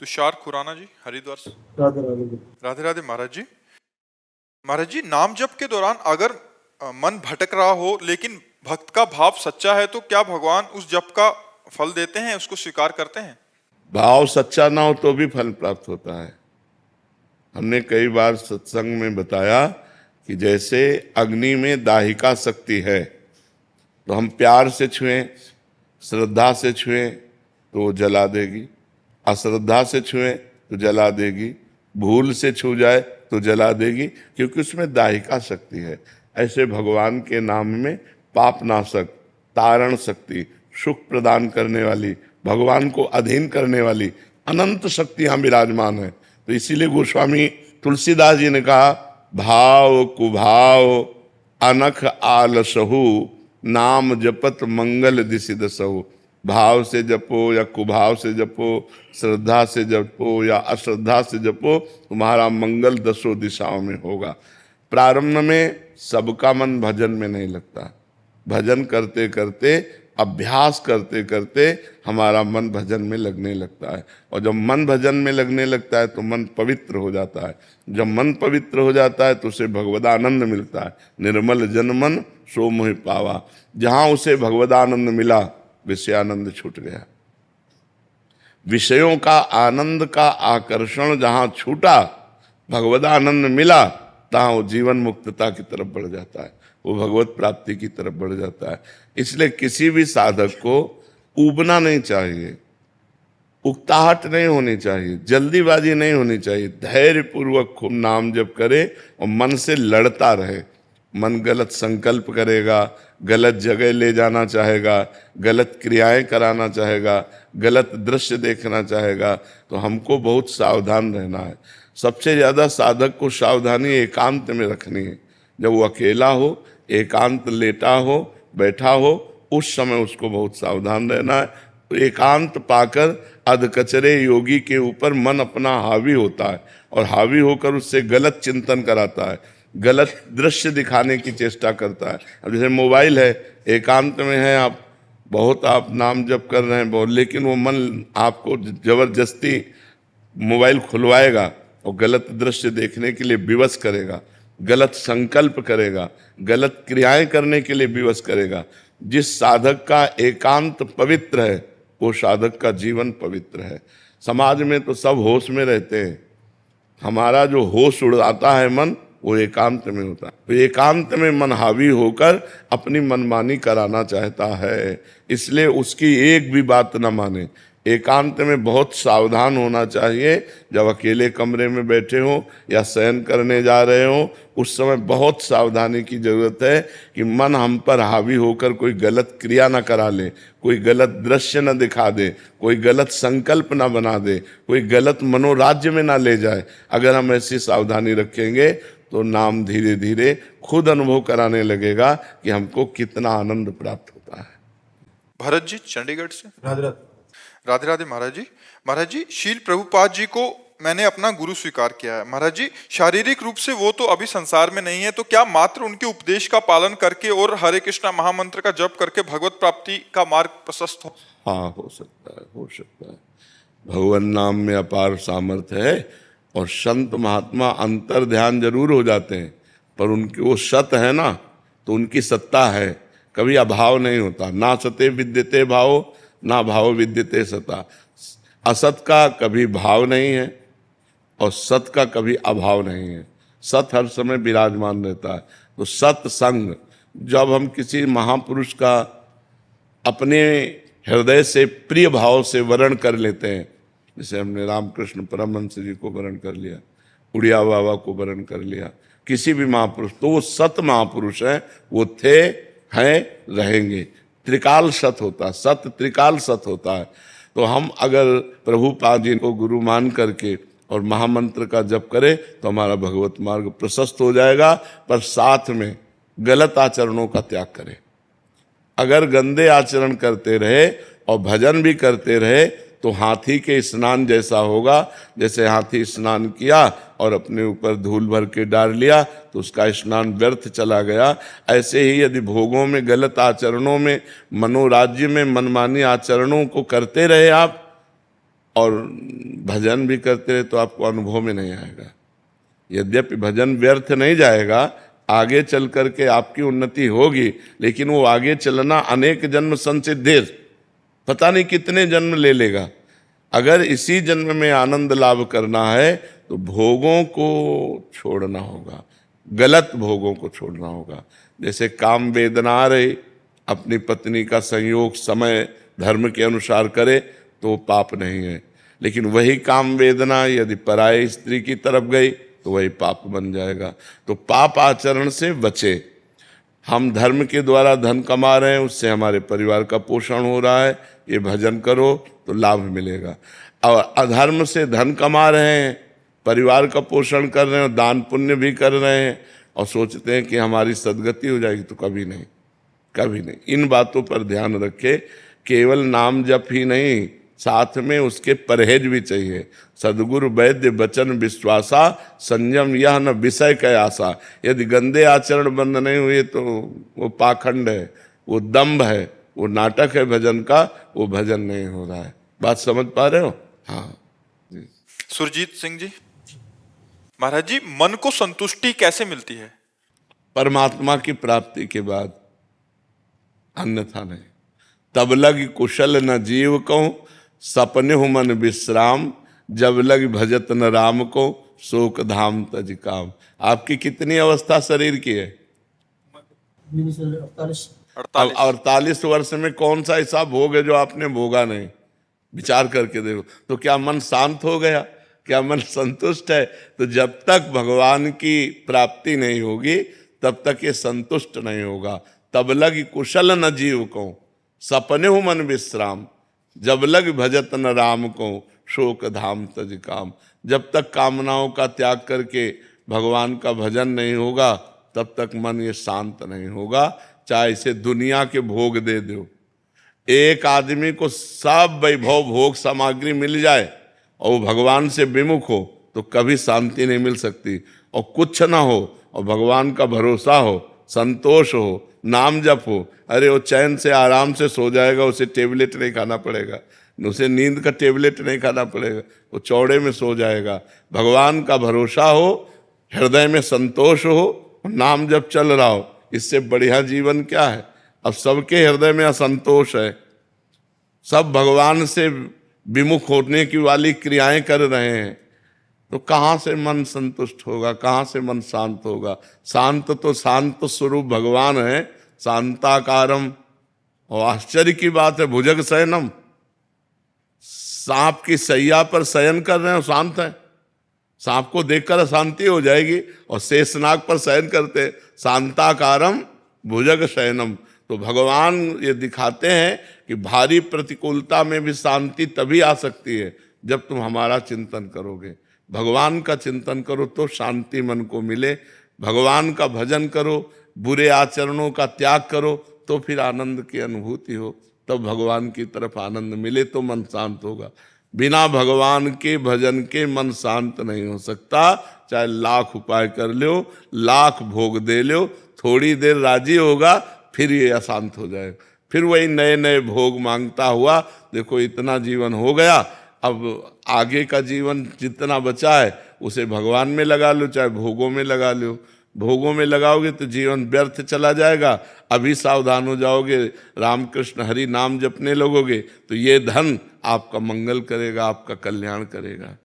तुषार खुराना जी, हरिद्वार से। राधे राधे। राधे राधे महाराज जी। महाराज जी, नाम जप के दौरान अगर मन भटक रहा हो लेकिन भक्त का भाव सच्चा है तो क्या भगवान उस जप का फल देते हैं, उसको स्वीकार करते हैं? भाव सच्चा ना हो तो भी फल प्राप्त होता है। हमने कई बार सत्संग में बताया कि जैसे अग्नि में दाहिका शक्ति है, तो हम प्यार से छुएं, श्रद्धा से छुएं तो वो जला देगी, अश्रद्धा से छुएं तो जला देगी, भूल से छू जाए तो जला देगी, क्योंकि उसमें दाहिका शक्ति है। ऐसे भगवान के नाम में पाप नाशक, तारण शक्ति, सुख प्रदान करने वाली, भगवान को अधीन करने वाली अनंत शक्तियां विराजमान है। तो इसीलिए गोस्वामी तुलसीदास जी ने कहा, भाव कुभाव अनख आलसहु, नाम जपत मंगल दिशि दसहु। भाव से जपो या कुभाव से जपो, श्रद्धा से जपो या अश्रद्धा से जपो, तुम्हारा मंगल दसों दिशाओं में होगा। प्रारंभ में सबका मन भजन में नहीं लगता, भजन करते करते, अभ्यास करते करते हमारा मन भजन में लगने लगता है, और जब मन भजन में लगने लगता है तो मन पवित्र हो जाता है। जब मन पवित्र हो जाता है तो उसे भगवदानंद मिलता है। निर्मल जन मन सो मोहि पावा। जहां उसे भगवदानंद मिला, विषयानंद छूट गया। विषयों का आनंद का आकर्षण जहां छूटा, भगवदानंद मिला, तहां वो जीवन मुक्तता की तरफ बढ़ जाता है, वो भगवत प्राप्ति की तरफ बढ़ जाता है। इसलिए किसी भी साधक को ऊबना नहीं चाहिए, उकताहट नहीं होनी चाहिए, जल्दीबाजी नहीं होनी चाहिए। धैर्य पूर्वक खूब नाम जप करे और मन से लड़ता रहे। मन गलत संकल्प करेगा, गलत जगह ले जाना चाहेगा, गलत क्रियाएं कराना चाहेगा, गलत दृश्य देखना चाहेगा, तो हमको बहुत सावधान रहना है। सबसे ज्यादा साधक को सावधानी एकांत में रखनी है। जब वो अकेला हो, एकांत लेटा हो, बैठा हो, उस समय उसको बहुत सावधान रहना है। तो एकांत पाकर अधकचरे योगी के ऊपर मन अपना हावी होता है, और हावी होकर उससे गलत चिंतन कराता है, गलत दृश्य दिखाने की चेष्टा करता है। अब जैसे मोबाइल है, एकांत में है आप, बहुत आप नाम जप कर रहे हैं बहुत, लेकिन वो मन आपको जबरदस्ती मोबाइल खुलवाएगा और गलत दृश्य देखने के लिए विवश करेगा, गलत संकल्प करेगा, गलत क्रियाएं करने के लिए विवश करेगा। जिस साधक का एकांत पवित्र है, वो साधक का जीवन पवित्र है। समाज में तो सब होश में रहते हैं, हमारा जो होश उड़ाता है मन, वो एकांत में होता है। तो एकांत में मन हावी होकर अपनी मनमानी कराना चाहता है, इसलिए उसकी एक भी बात न माने। एकांत में बहुत सावधान होना चाहिए। जब अकेले कमरे में बैठे हो या शयन करने जा रहे हो, उस समय बहुत सावधानी की जरूरत है कि मन हम पर हावी होकर कोई गलत क्रिया न करा ले, कोई गलत दृश्य न दिखा दे, कोई गलत संकल्प न बना दे, कोई गलत मनोराज्य में ना ले जाए। अगर हम ऐसी सावधानी रखेंगे तो नाम धीरे धीरे खुद अनुभव कराने लगेगा कि हमको कितना आनंद प्राप्त होता है। भरत जी, चंडीगढ़ से। राधे राधे। राधे राधे महाराज जी। महाराज जी, शील प्रभुपाद जी को मैंने अपना गुरु स्वीकार किया है। महाराज जी, शारीरिक रूप से वो तो अभी संसार में नहीं है, तो क्या मात्र उनके उपदेश का पालन करके और हरे कृष्णा महामंत्र का जप करके भगवत प्राप्ति का मार्ग प्रशस्त हो? हाँ, हो सकता है, हो सकता है। भगवान नाम में अपार सामर्थ्य है, और संत महात्मा अंतर ध्यान जरूर हो जाते हैं, पर उनकी वो सत है ना, तो उनकी सत्ता है, कभी अभाव नहीं होता। ना सते विद्यते भाव, ना भाव विद्यते सता। असत का कभी भाव नहीं है और सत का कभी अभाव नहीं है। सत हर समय विराजमान रहता है। तो सत्संग, जब हम किसी महापुरुष का अपने हृदय से प्रिय भाव से वर्ण कर लेते हैं, जैसे हमने रामकृष्ण परमहंस जी को वर्ण कर लिया, उड़िया बाबा को वर्ण कर लिया, किसी भी महापुरुष, तो वो सत महापुरुष है, वो थे, हैं, रहेंगे। त्रिकाल सत होता है, सत त्रिकाल सत होता है। तो हम अगर प्रभुपाद जी को गुरु मान करके और महामंत्र का जप करें तो हमारा भगवत मार्ग प्रशस्त हो जाएगा, पर साथ में गलत आचरणों का त्याग करें। अगर गंदे आचरण करते रहे और भजन भी करते रहे तो हाथी के स्नान जैसा होगा। जैसे हाथी स्नान किया और अपने ऊपर धूल भर के डाल लिया तो उसका स्नान व्यर्थ चला गया। ऐसे ही यदि भोगों में, गलत आचरणों में, मनोराज्य में मनमानी आचरणों को करते रहे आप, और भजन भी करते रहे तो आपको अनुभव में नहीं आएगा। यद्यपि भजन व्यर्थ नहीं जाएगा, आगे चल करके आपकी उन्नति होगी, लेकिन वो आगे चलना अनेक जन्म संसिद्धेश, पता नहीं कितने जन्म ले लेगा। अगर इसी जन्म में आनंद लाभ करना है तो भोगों को छोड़ना होगा, गलत भोगों को छोड़ना होगा। जैसे काम वेदना आ रही, अपनी पत्नी का संयोग समय धर्म के अनुसार करे तो पाप नहीं है, लेकिन वही काम वेदना यदि पराई स्त्री की तरफ गई तो वही पाप बन जाएगा। तो पाप आचरण से बचे। हम धर्म के द्वारा धन कमा रहे हैं, उससे हमारे परिवार का पोषण हो रहा है, ये भजन करो तो लाभ मिलेगा। और अधर्म से धन कमा रहे हैं, परिवार का पोषण कर रहे हैं, दान पुण्य भी कर रहे हैं और सोचते हैं कि हमारी सदगति हो जाएगी, तो कभी नहीं, कभी नहीं। इन बातों पर ध्यान रखे। केवल नाम जप ही नहीं, साथ में उसके परहेज भी चाहिए। सदगुरु वैद्य वचन विश्वासा, संयम यह न विषय कै आशा। यदि गंदे आचरण बंद नहीं हुए तो वो पाखंड है, वो दम्भ है, वो नाटक है भजन का, वो भजन नहीं हो रहा है। बात समझ पा रहे हो? हाँ। सुरजीत सिंह जी, महाराज जी, मन को संतुष्टि कैसे मिलती है? परमात्मा की प्राप्ति के बाद, अन्यथा नहीं। तब लग कुशल न जीव को, सपने हो मन विश्राम। जब लग भजत न राम को, शोक धाम तज काम। आपकी कितनी अवस्था शरीर की है? 48 वर्ष में कौन सा ऐसा भोग है जो आपने भोगा नहीं? विचार करके देखो। तो क्या मन शांत हो गया? क्या मन संतुष्ट है? तो जब तक भगवान की प्राप्ति नहीं होगी तब तक ये संतुष्ट नहीं होगा। तब लग कुशल न जीव को, सपने हो मन विश्राम। जब लग भजत न राम को, शोक धाम तज काम। जब तक कामनाओं का त्याग करके भगवान का भजन नहीं होगा तब तक मन ये शांत नहीं होगा। चाहे इसे दुनिया के भोग दे दो। एक आदमी को सब वैभव भोग सामग्री मिल जाए और वो भगवान से विमुख हो तो कभी शांति नहीं मिल सकती। और कुछ ना हो और भगवान का भरोसा हो, संतोष हो, नाम जप हो, अरे वो चैन से आराम से सो जाएगा। उसे टेबलेट नहीं खाना पड़ेगा, उसे नींद का टेबलेट नहीं खाना पड़ेगा, वो चौड़े में सो जाएगा। भगवान का भरोसा हो, हृदय में संतोष हो, नाम जप चल रहा हो, इससे बढ़िया जीवन क्या है? अब सबके हृदय में असंतोष है, सब भगवान से विमुख होने की वाली क्रियाएं कर रहे हैं, तो कहाँ से मन संतुष्ट होगा? कहाँ से मन शांत होगा? शांत तो शांत स्वरूप भगवान है, शांताकारम। और आश्चर्य की बात है, भुजग शयनम, सांप की सैया पर शयन कर रहे हैं, शांत है। सांप को देखकर अशांति हो जाएगी और शेषनाग पर शयन करते, शांताकारम भुजग शयनम। तो भगवान ये दिखाते हैं कि भारी प्रतिकूलता में भी शांति तभी आ सकती है जब तुम हमारा चिंतन करोगे। भगवान का चिंतन करो तो शांति मन को मिले। भगवान का भजन करो, बुरे आचरणों का त्याग करो तो फिर आनंद की अनुभूति हो। तब भगवान की तरफ आनंद मिले तो मन शांत होगा। बिना भगवान के भजन के मन शांत नहीं हो सकता। चाहे लाख उपाय कर लो, लाख भोग दे लो, थोड़ी देर राजी होगा, फिर ये अशांत हो जाएगा। फिर वही नए नए भोग मांगता हुआ, देखो इतना जीवन हो गया, अब आगे का जीवन जितना बचा है उसे भगवान में लगा लो, चाहे भोगों में लगा लो। भोगों में लगाओगे तो जीवन व्यर्थ चला जाएगा। अभी सावधान हो जाओगे, रामकृष्ण हरि नाम जपने लगोगे तो ये धन आपका मंगल करेगा, आपका कल्याण करेगा।